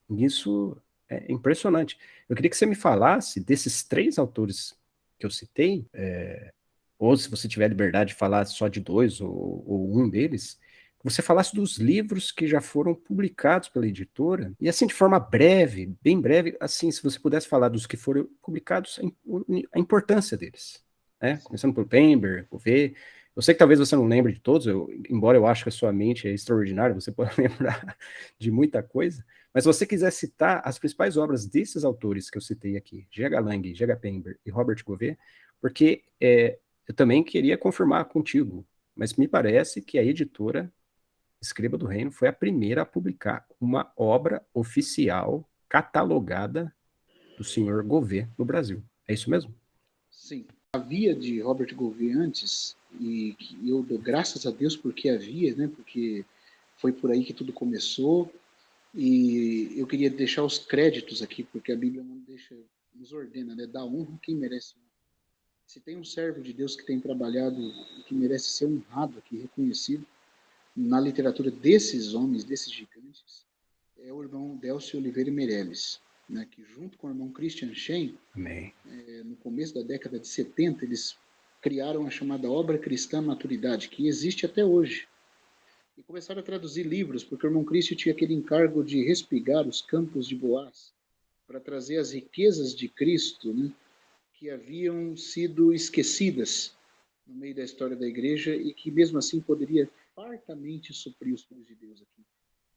Isso é impressionante. Eu queria que você me falasse desses 3 autores que eu citei, ou se você tiver liberdade de falar só de 2 ou um deles, que você falasse dos livros que já foram publicados pela editora, e assim, de forma breve, bem breve, assim, se você pudesse falar dos que foram publicados, a importância deles, né? Sim. Começando por Pember, Bouvet. Eu sei que talvez você não lembre de todos, embora eu acho que a sua mente é extraordinária, você pode lembrar de muita coisa, mas se você quiser citar as principais obras desses autores que eu citei aqui, G.H. Lang, G.H. Pember e Robert Gouvet, porque eu também queria confirmar contigo, mas me parece que a editora Escriba do Reino foi a primeira a publicar uma obra oficial catalogada do senhor Gouvet no Brasil. É isso mesmo? Sim. Havia de Robert Gouvet antes, e que eu dou graças a Deus porque havia, né? Porque foi por aí que tudo começou. E eu queria deixar os créditos aqui, porque a Bíblia não deixa, nos ordena, né? Dá honra a quem merece honra. Se tem um servo de Deus que tem trabalhado e que merece ser honrado aqui, reconhecido, na literatura desses homens, desses gigantes, é o irmão Delcio Oliveira Meirelles, né, que junto com o irmão Christian Schaen, Amém. no começo da década de 70, eles criaram a chamada Obra Cristã Maturidade, que existe até hoje. E começaram a traduzir livros, porque o irmão Christian tinha aquele encargo de respigar os campos de Boaz, para trazer as riquezas de Cristo, né, que haviam sido esquecidas no meio da história da igreja e que mesmo assim poderia fartamente suprir os filhos de Deus aqui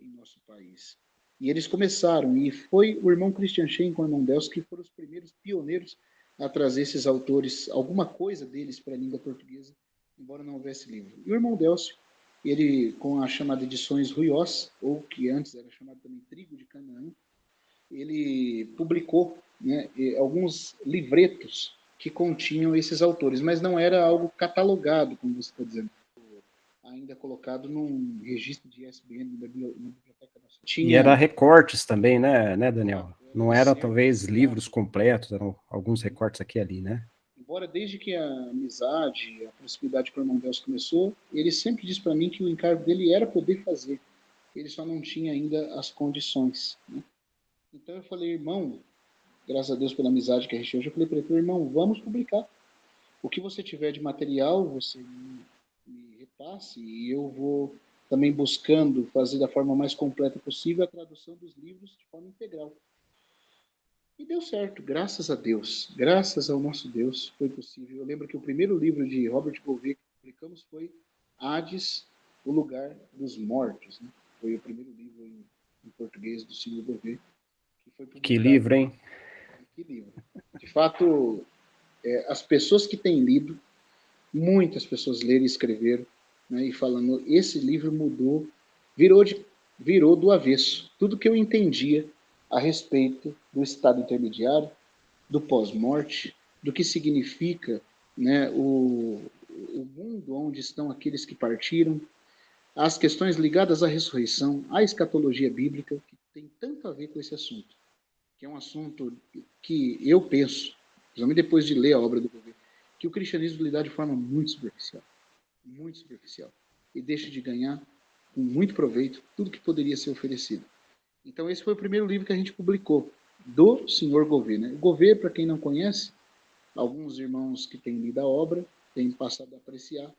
em nosso país. E eles começaram, e foi o irmão Christian Schaen com o irmão Delcio que foram os primeiros pioneiros a trazer esses autores, alguma coisa deles para a língua portuguesa, embora não houvesse livro. E o irmão Delcio, ele com a chamada Edições Ruiós, ou que antes era chamado também Trigo de Canaã, ele publicou, né, alguns livretos que continham esses autores, mas não era algo catalogado, como você está dizendo, ainda colocado num registro de ISBN na Biblioteca Nacional. E era Tinha, recortes também, né, Daniel? exato, eram Não era excertos talvez livros exatos. completos, eram alguns recortes aqui e ali, né? Embora desde que a amizade, a proximidade com o irmão Deus começou, ele sempre disse para mim que o encargo dele era poder fazer. Ele só não tinha ainda as condições. Né? Então eu falei, irmão, graças a Deus pela amizade que a gente hoje, eu falei para ele, irmão, vamos publicar. O que você tiver de material, você me repasse e eu vou também buscando fazer da forma mais completa possível a tradução dos livros de forma integral. E deu certo, graças a Deus, graças ao nosso Deus, foi possível. Eu lembro que o primeiro livro de Robert Gouvet que publicamos foi Hades, o Lugar dos Mortos. Né? Foi o primeiro livro em português do Senhor Gouvet, que foi Que publicado. livro, hein? Que livro? De fato, as pessoas que têm lido, muitas pessoas leram e escreveram, né, e falando, esse livro mudou, virou, virou do avesso. Tudo que eu entendia a respeito do estado intermediário, do pós-morte, do que significa, né, o mundo onde estão aqueles que partiram, as questões ligadas à ressurreição, à escatologia bíblica, que tem tanto a ver com esse assunto, que é um assunto que eu penso, principalmente depois de ler a obra do governo, que o cristianismo lida de forma muito superficial, e deixa de ganhar com muito proveito tudo que poderia ser oferecido. Então esse foi o primeiro livro que a gente publicou, do senhor Gouvet. Né? O Gouvet, para quem não conhece, alguns irmãos que têm lido a obra têm passado a apreciar,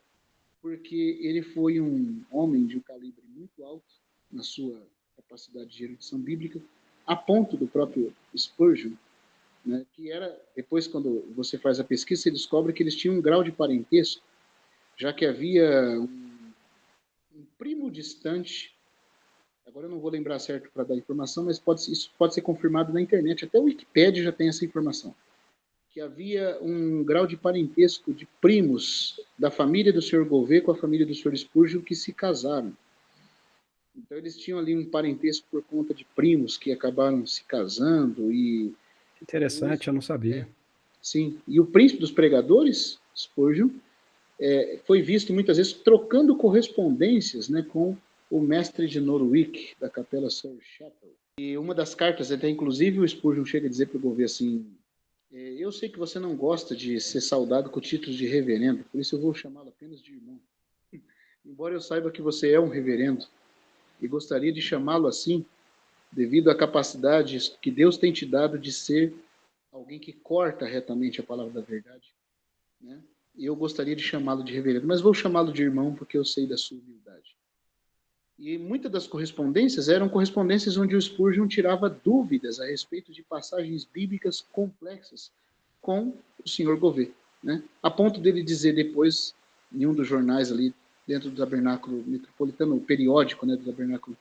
porque ele foi um homem de um calibre muito alto na sua capacidade de erudição bíblica, a ponto do próprio Spurgeon, né, que era, depois quando você faz a pesquisa, você descobre que eles tinham um grau de parentesco, já que havia um primo distante, agora eu não vou lembrar certo para dar informação, mas isso pode ser confirmado na internet, até o Wikipedia já tem essa informação, que havia um grau de parentesco de primos da família do Sr. Gouvet com a família do Sr. Spurgeon que se casaram. Então eles tinham ali um parentesco por conta de primos que acabaram se casando e Interessante, eu não sabia. sim, e o príncipe dos pregadores, Spurgeon, foi visto muitas vezes trocando correspondências, né, com o mestre de Norwich da Capela Surrey Chapel. E uma das cartas, até inclusive o Spurgeon chega a dizer para o Gouvet assim: eu sei que você não gosta de ser saudado com o título de reverendo, por isso eu vou chamá-lo apenas de irmão. Embora eu saiba que você é um reverendo e gostaria de chamá-lo assim, devido à capacidade que Deus tem te dado de ser alguém que corta retamente a palavra da verdade, né? E eu gostaria de chamá-lo de reverendo, mas vou chamá-lo de irmão porque eu sei da sua humildade. E muitas das correspondências eram correspondências onde o Spurgeon tirava dúvidas a respeito de passagens bíblicas complexas com o senhor Gouveia, né? A ponto dele dizer depois, em um dos jornais ali, dentro do Tabernáculo Metropolitano, o periódico, né, do Tabernáculo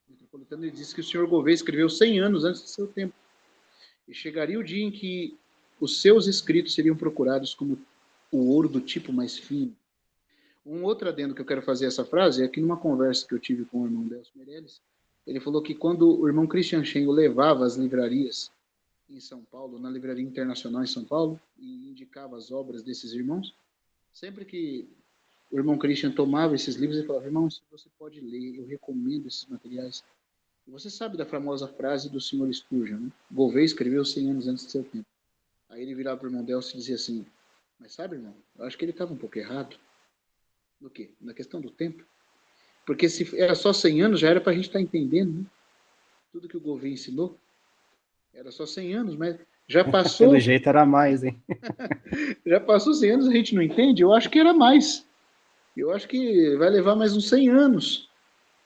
Metropolitano, ele disse que o senhor Gouveia escreveu 100 anos antes do seu tempo. E chegaria o dia em que os seus escritos seriam procurados como o ouro do tipo mais fino. Um outro adendo que eu quero fazer a essa frase é que numa conversa que eu tive com o irmão Delcio Meirelles, ele falou que quando o irmão Christian Schengo levava as livrarias em São Paulo, na Livraria Internacional em São Paulo, e indicava as obras desses irmãos, sempre que o irmão Christian tomava esses livros, ele falava: irmão, se você pode ler, eu recomendo esses materiais. E você sabe da famosa frase do senhor Spurgeon, né? Gouveia escreveu 100 anos antes do seu tempo. Aí ele virava para o irmão Delcio e dizia assim: mas sabe, irmão, eu acho que ele estava um pouco errado. No quê? Na questão do tempo. Porque se era só 100 anos, já era para a gente estar entendendo, né? Tudo que o Gouveia ensinou. Era só 100 anos, mas já passou. Pelo jeito era mais, hein? Já passou 100 anos, a gente não entende? Eu acho que era mais. Eu acho que vai levar mais uns 100 anos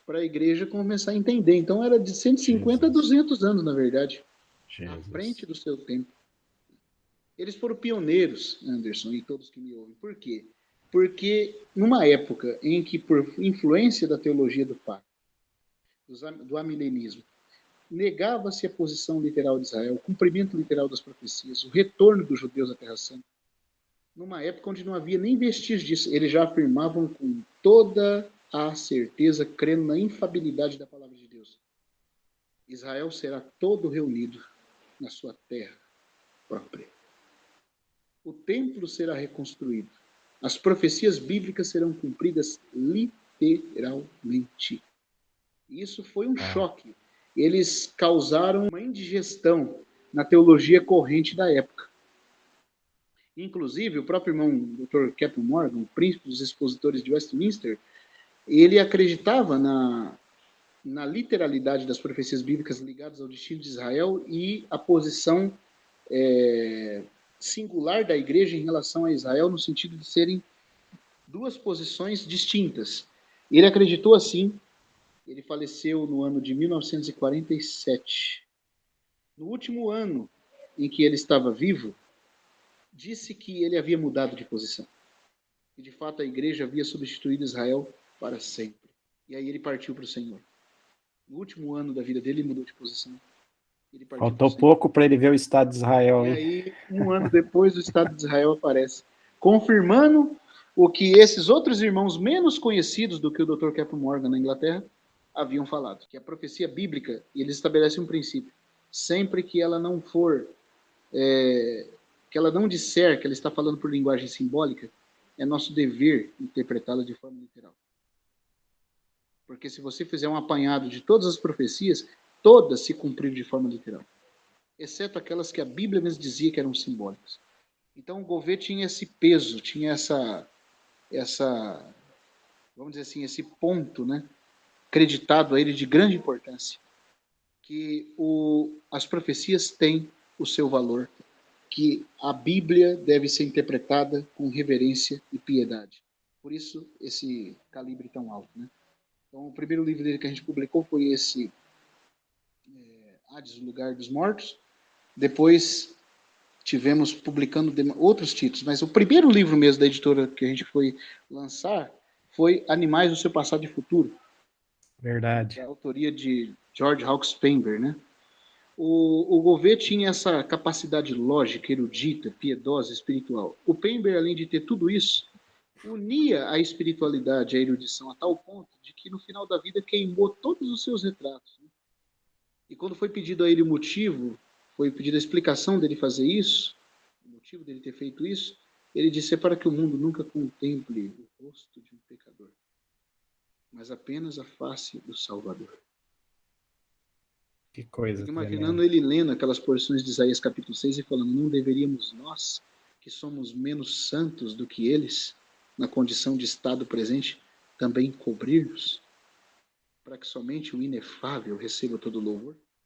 para a igreja começar a entender. Então era de 150 a 200 anos, na verdade. À frente do seu tempo. Eles foram pioneiros, Anderson, e todos que me ouvem. Por quê? Porque numa época em que, por influência da teologia do pacto, do amilenismo, negava-se a posição literal de Israel, o cumprimento literal das profecias, o retorno dos judeus à Terra Santa, numa época onde não havia nem vestígios disso, eles já afirmavam com toda a certeza, crendo na infabilidade da palavra de Deus: Israel será todo reunido na sua terra própria. O templo será reconstruído. As profecias bíblicas serão cumpridas literalmente. Isso foi um choque. Eles causaram uma indigestão na teologia corrente da época. Inclusive, o próprio irmão Dr. Captain Morgan, o príncipe dos expositores de Westminster, ele acreditava na literalidade das profecias bíblicas ligadas ao destino de Israel e a posição singular da igreja em relação a Israel, no sentido de serem duas posições distintas. Ele acreditou assim. Ele faleceu no ano de 1947. No último ano em que ele estava vivo, disse que ele havia mudado de posição. E, de fato, a igreja havia substituído Israel para sempre. E aí ele partiu para o Senhor. No último ano da vida dele, ele mudou de posição. Faltou pouco para ele ver o Estado de Israel, hein? E aí, um ano depois, o Estado de Israel aparece, confirmando o que esses outros irmãos menos conhecidos do que o Dr. Captain Morgan na Inglaterra haviam falado, que a profecia bíblica, eles estabelecem um princípio: sempre que ela não for, que ela não disser que ela está falando por linguagem simbólica, é nosso dever interpretá-la de forma literal. Porque se você fizer um apanhado de todas as profecias, todas se cumpriram de forma literal, exceto aquelas que a Bíblia mesmo dizia que eram simbólicas. Então o Gouveia tinha esse peso, tinha essa, vamos dizer assim, esse ponto, né, acreditado a ele de grande importância, que as profecias têm o seu valor, que a Bíblia deve ser interpretada com reverência e piedade. Por isso, esse calibre tão alto, né? Então, o primeiro livro dele que a gente publicou foi esse Hades, o Lugar dos Mortos. Depois tivemos publicando outros títulos, mas o primeiro livro mesmo da editora que a gente foi lançar foi Animais do Seu Passado e Futuro. Verdade. Da autoria de George Hawkes Pember, né? O Gouveia tinha essa capacidade lógica, erudita, piedosa, espiritual. O Pember, além de ter tudo isso, unia a espiritualidade, a erudição, a tal ponto de que no final da vida queimou todos os seus retratos. Né? E quando foi pedido a ele o motivo, foi pedida a explicação dele fazer isso, o motivo dele ter feito isso, ele disse: é para que o mundo nunca contemple o rosto de um pecador, mas apenas a face do Salvador. Que coisa. Fico imaginando ele lendo aquelas porções de Isaías capítulo 6 e falando: não deveríamos nós, que somos menos santos do que eles, na condição de estado presente, também cobrir-nos? para que somente o inefável receba todo o louvor?